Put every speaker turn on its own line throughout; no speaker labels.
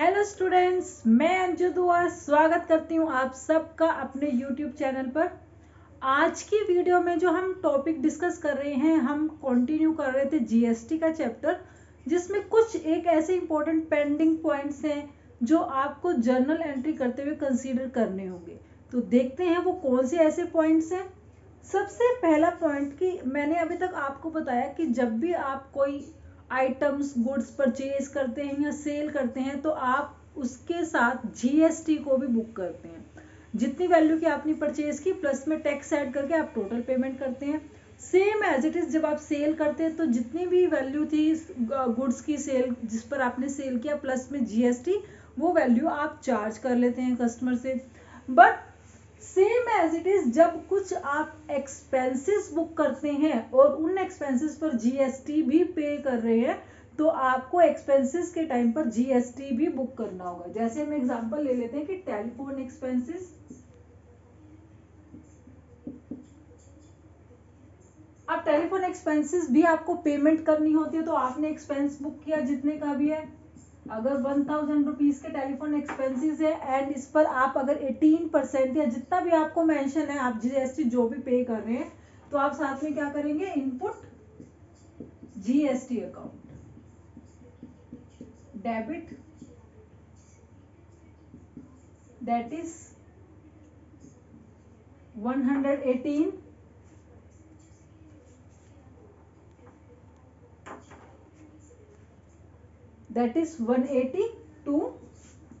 Hello students, मैं अंजू दुआ स्वागत करती हूँ आप सबका अपने यूट्यूब चैनल पर। आज की वीडियो में जो हम टॉपिक डिस्कस कर रहे हैं, हम कंटिन्यू कर रहे थे जीएसटी का चैप्टर, जिसमें कुछ एक ऐसे इंपॉर्टेंट पेंडिंग पॉइंट्स हैं जो आपको जर्नल एंट्री करते हुए कंसीडर करने होंगे। तो देखते हैं वो कौन से ऐसे पॉइंट्स हैं। सबसे पहला पॉइंट कि मैंने अभी तक आपको बताया कि जब भी आप कोई आइटम्स गुड्स परचेज करते हैं या सेल करते हैं तो आप उसके साथ जीएसटी को भी बुक करते हैं। जितनी वैल्यू की आपने परचेज की प्लस में टैक्स ऐड करके आप टोटल पेमेंट करते हैं। सेम एज इट इज जब आप सेल करते हैं तो जितनी भी वैल्यू थी गुड्स की सेल जिस पर आपने सेल किया प्लस में जीएसटी, वो वैल्यू आप चार्ज कर लेते हैं कस्टमर से। But same as it is जब कुछ आप एक्सपेंसेस बुक करते हैं और उन एक्सपेंसेस पर जीएसटी भी पे कर रहे हैं तो आपको एक्सपेंसेस के टाइम पर जीएसटी भी बुक करना होगा। जैसे हम एग्जांपल ले लेते हैं कि टेलीफोन एक्सपेंसेस, अब टेलीफोन एक्सपेंसेस भी आपको पेमेंट करनी होती है तो आपने एक्सपेंस बुक किया जितने का भी है। अगर 1000 रुपीज के टेलीफोन एक्सपेंसेस है एंड इस पर आप अगर 18% या जितना भी आपको मेंशन है आप जीएसटी जो भी पे कर रहे हैं तो आप साथ में क्या करेंगे, input GST account debit that is 118 that is 180 to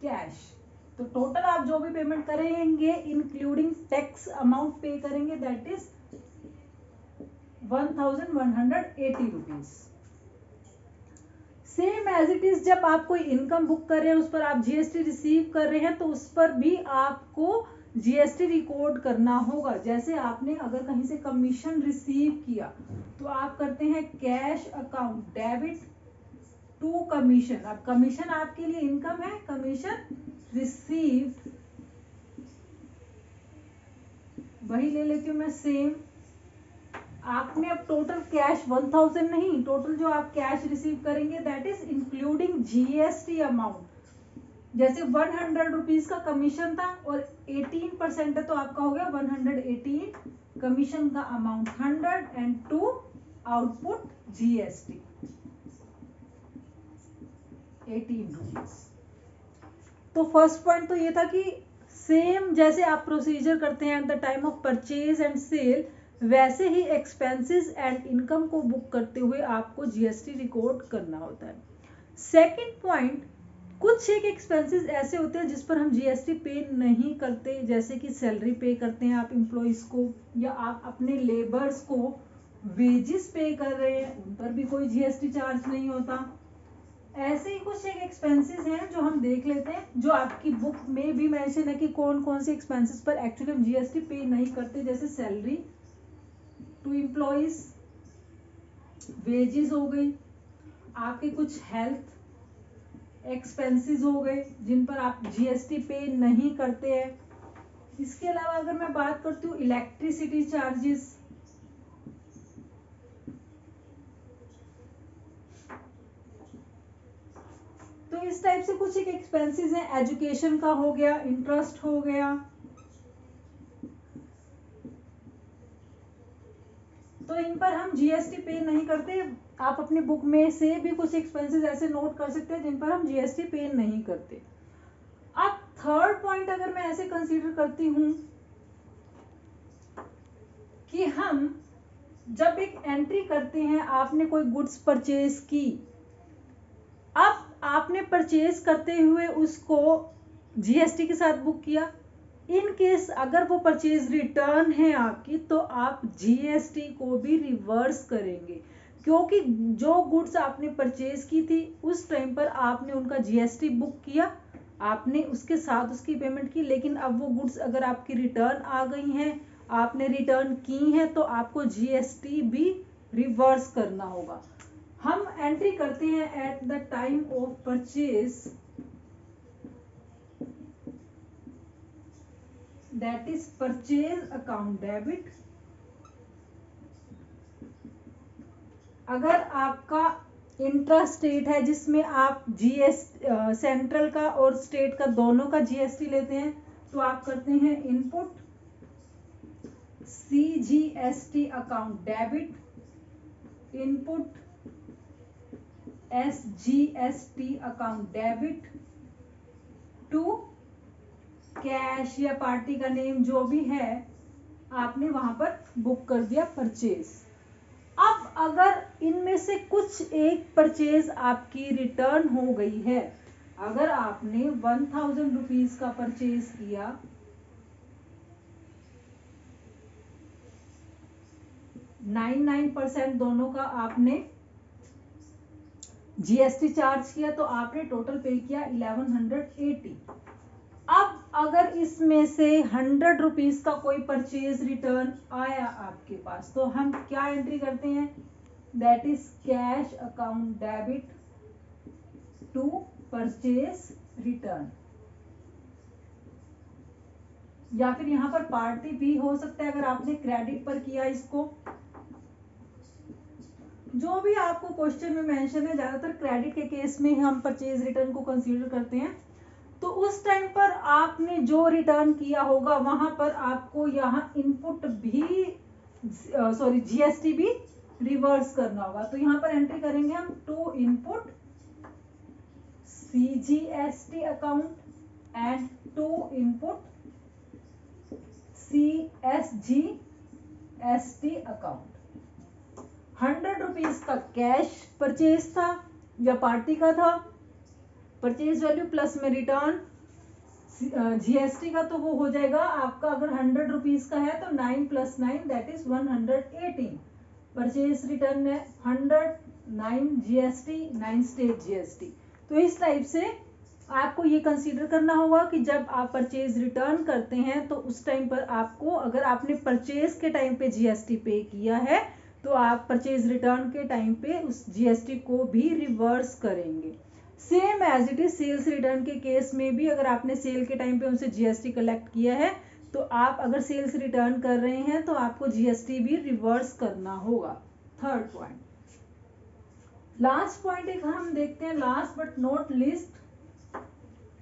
cash. तो टोटल आप जो भी पेमेंट करेंगे इंक्लूडिंग टैक्स अमाउंट पे करेंगे that is 1180 rupees. Same as it is जब आप कोई इनकम बुक कर रहे हैं उस पर आप जीएसटी रिसीव कर रहे हैं तो उस पर भी आपको जीएसटी रिकॉर्ड करना होगा। जैसे आपने अगर कहीं से कमीशन रिसीव किया तो आप करते हैं cash account debit to commission. अब कमीशन आपके लिए इनकम है, कमीशन रिसीव वही ले लेती हूँ मैं सेम। आपने अब टोटल कैश 1000 नहीं, टोटल जो आप कैश रिसीव करेंगे that is including GST amount. जैसे 100 रुपीज का कमीशन था और 18% है तो आपका हो गया 118 कमीशन का amount 100 and to output GST 18 rupees. तो फर्स्ट पॉइंट तो ये था कि सेम जैसे आप प्रोसीजर करते हैं at the time of purchase and sale वैसे ही एक्सपेंसेस एंड इनकम को बुक करते हुए आपको जीएसटी रिकॉर्ड करना होता है। सेकंड पॉइंट, कुछ एक एक्सपेंसेस ऐसे होते हैं जिस पर हम जीएसटी पे नहीं करते, जैसे कि सैलरी पे करते हैं आप एम्प्लॉइज को या आप अपने लेबर्स को वेजेस पे कर रहे हैं उन पर भी कोई जीएसटी चार्ज नहीं होता। ऐसे ही कुछ एक एक्सपेंसेस हैं जो हम देख लेते हैं जो आपकी बुक में भी मेंशन है कि कौन कौन से एक्सपेंसेस पर एक्चुअली हम जीएसटी पे नहीं करते। जैसे सैलरी टू एम्प्लॉइज, वेजेस हो गई, आपके कुछ हेल्थ एक्सपेंसेस हो गए जिन पर आप जीएसटी पे नहीं करते हैं। इसके अलावा अगर मैं बात करती हूँ इलेक्ट्रिसिटी चार्जेस, तो इस टाइप से कुछ एक एक्सपेंसेस हैं। एजुकेशन का हो गया, इंटरेस्ट हो गया, तो इन पर हम जीएसटी पे नहीं करते। आप अपनी बुक में से भी कुछ एक्सपेंसेस ऐसे नोट कर सकते हैं जिन पर हम जीएसटी पे नहीं करते। अब थर्ड पॉइंट अगर मैं ऐसे कंसीडर करती हूं कि हम जब एक एंट्री करते हैं, आपने कोई गुड्स परचेज की, अब आपने परचेज करते हुए उसको जीएसटी के साथ बुक किया। इन केस अगर वो परचेज रिटर्न है आपकी तो आप जीएसटी को भी रिवर्स करेंगे, क्योंकि जो गुड्स आपने परचेज की थी उस टाइम पर आपने उनका जीएसटी बुक किया, आपने उसके साथ उसकी पेमेंट की। लेकिन अब वो गुड्स अगर आपकी रिटर्न आ गई हैं, आपने रिटर्न की हैं, तो आपको जीएसटी भी रिवर्स करना होगा। हम एंट्री करते हैं at the time of purchase that is purchase account debit. अगर आपका इंट्रा स्टेट है जिसमें आप सेंट्रल का और स्टेट का दोनों का जीएसटी लेते हैं, तो आप करते हैं input CGST account debit, input SGST account debit to cash या पार्टी का नेम जो भी है आपने वहां पर बुक कर दिया परचेज। अब अगर इनमें से कुछ एक परचेज आपकी रिटर्न हो गई है, अगर आपने 1000 रुपीज का परचेज किया, 99% दोनों का आपने जीएसटी चार्ज किया, तो आपने टोटल पे किया 1180। अब अगर इसमें से 100 रुपीज का कोई परचेज रिटर्न आया आपके पास, तो हम क्या एंट्री करते हैं, that is cash account debit to purchase return. या फिर यहां पर पार्टी भी हो सकता है अगर आपने क्रेडिट पर किया इसको, जो भी आपको क्वेश्चन में मेंशन है, ज्यादातर क्रेडिट के केस में हम परचेज रिटर्न को कंसीडर करते हैं। तो उस टाइम पर आपने जो रिटर्न किया होगा वहां पर आपको यहाँ इनपुट भी जीएसटी भी रिवर्स करना होगा। तो यहाँ पर एंट्री करेंगे हम to input CGST account and to input CSGST account. 100 rupees का कैश परचेज था या पार्टी का था, परचेज वैल्यू प्लस में रिटर्न जीएसटी का, तो वो हो जाएगा आपका, अगर 100 रुपीज का है तो 9 + 9 दैट इज 118। परचेज रिटर्न है 100, 9 जीएसटी, 9 स्टेट जीएसटी। तो इस टाइप से आपको ये कंसीडर करना होगा कि जब आप परचेज रिटर्न करते हैं तो उस टाइम पर आपको, अगर आपने परचेज के टाइम पे जीएसटी पे किया है तो आप परचेज रिटर्न के टाइम पे उस जीएसटी को भी रिवर्स करेंगे। Same as it is sales return के केस में भी, अगर आपने सेल के टाइम पे उनसे जीएसटी कलेक्ट किया है तो आप अगर सेल्स रिटर्न कर रहे हैं तो आपको जीएसटी भी रिवर्स करना होगा। थर्ड पॉइंट, लास्ट पॉइंट एक हम देखते हैं, लास्ट बट नॉट लीस्ट,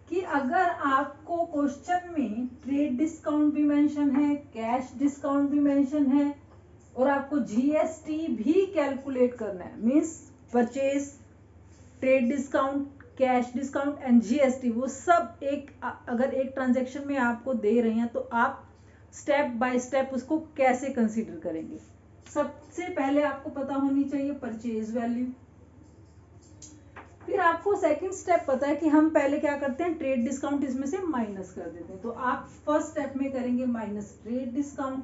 कि अगर आपको क्वेश्चन में ट्रेड डिस्काउंट भी मेंशन है, कैश डिस्काउंट भी मेंशन है और आपको जीएसटी भी कैलकुलेट करना है, means purchase, trade discount, cash discount and GST, वो सब एक, अगर एक ट्रांजैक्शन में आपको दे रहे हैं तो आप स्टेप बाय स्टेप उसको कैसे कंसीडर करेंगे। सबसे पहले आपको पता होनी चाहिए परचेज वैल्यू, फिर आपको सेकंड स्टेप पता है कि हम पहले क्या करते हैं, ट्रेड डिस्काउंट इसमें से माइनस कर देते हैं, तो आप फर्स्ट स्टेप में करेंगे माइनस ट्रेड डिस्काउंट।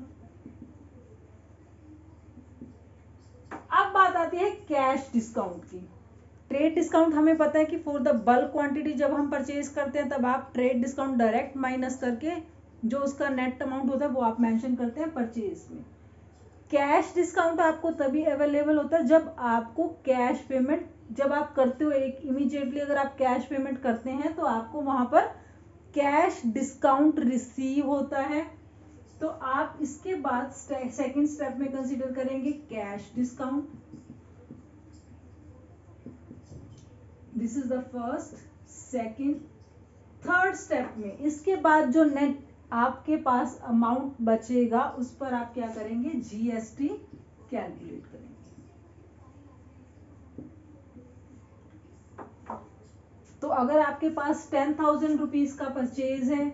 अब बात आती है कैश डिस्काउंट की। ट्रेड डिस्काउंट हमें पता है कि फॉर द बल्क क्वांटिटी जब हम परचेज करते हैं तब आप ट्रेड डिस्काउंट डायरेक्ट माइनस करके जो उसका नेट अमाउंट होता है वो आप मेंशन करते हैं परचेज में। कैश डिस्काउंट आपको तभी अवेलेबल होता है जब आपको कैश पेमेंट, जब आप करते हो एक इमीडिएटली अगर आप कैश पेमेंट करते हैं तो आपको वहां पर कैश डिस्काउंट रिसीव होता है। तो आप इसके बाद सेकंड स्टेप में कंसीडर करेंगे cash discount, this is the first, second, third step में इसके बाद जो नेट आपके पास अमाउंट बचेगा उस पर आप क्या करेंगे, जीएसटी कैलकुलेट करेंगे। तो अगर आपके पास 10,000 रुपीज का परचेज है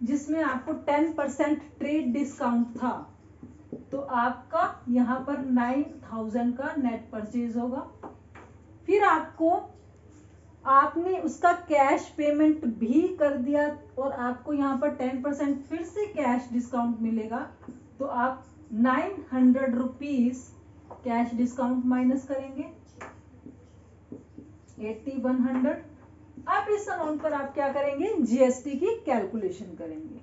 जिसमें आपको 10% ट्रेड डिस्काउंट था, तो आपका यहां पर 9,000 का नेट परचेज होगा। फिर आपने उसका कैश पेमेंट भी कर दिया और आपको यहाँ पर 10% फिर से कैश डिस्काउंट मिलेगा, तो आप 900 रुपीज कैश डिस्काउंट माइनस करेंगे, 80, 100। अब इस अमाउंट पर आप क्या करेंगे, जीएसटी की कैलकुलेशन करेंगे।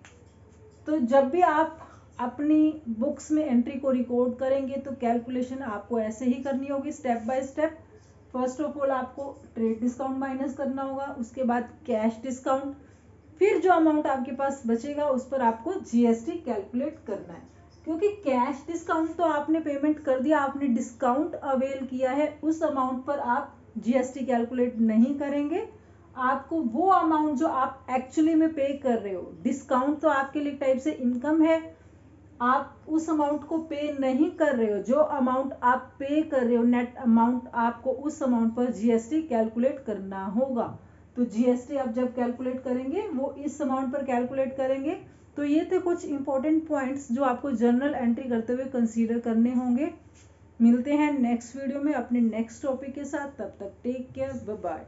तो जब भी आप अपनी बुक्स में एंट्री को रिकॉर्ड करेंगे तो कैलकुलेशन आपको ऐसे ही करनी होगी, step by step. First of all आपको ट्रेड डिस्काउंट माइनस करना होगा, उसके बाद कैश डिस्काउंट, फिर जो अमाउंट आपके पास बचेगा उस पर आपको जीएसटी कैलकुलेट करना है। क्योंकि कैश डिस्काउंट तो आपने पेमेंट कर दिया, आपने डिस्काउंट अवेल किया है, उस अमाउंट पर आप जीएसटी कैलकुलेट नहीं करेंगे। आपको वो अमाउंट जो आप एक्चुअली में पे कर रहे हो, डिस्काउंट तो आपके लिए टाइप से इनकम है, आप उस अमाउंट को पे नहीं कर रहे हो। जो अमाउंट आप पे कर रहे हो नेट अमाउंट, आपको उस अमाउंट पर जीएसटी कैलकुलेट करना होगा। तो जीएसटी आप जब कैलकुलेट करेंगे वो इस अमाउंट पर कैलकुलेट करेंगे। तो ये थे कुछ इंपॉर्टेंट पॉइंट्स जो आपको जर्नल एंट्री करते हुए कंसीडर करने होंगे। मिलते हैं नेक्स्ट वीडियो में अपने नेक्स्ट टॉपिक के साथ, तब तक टेक केयर, बाय बाय।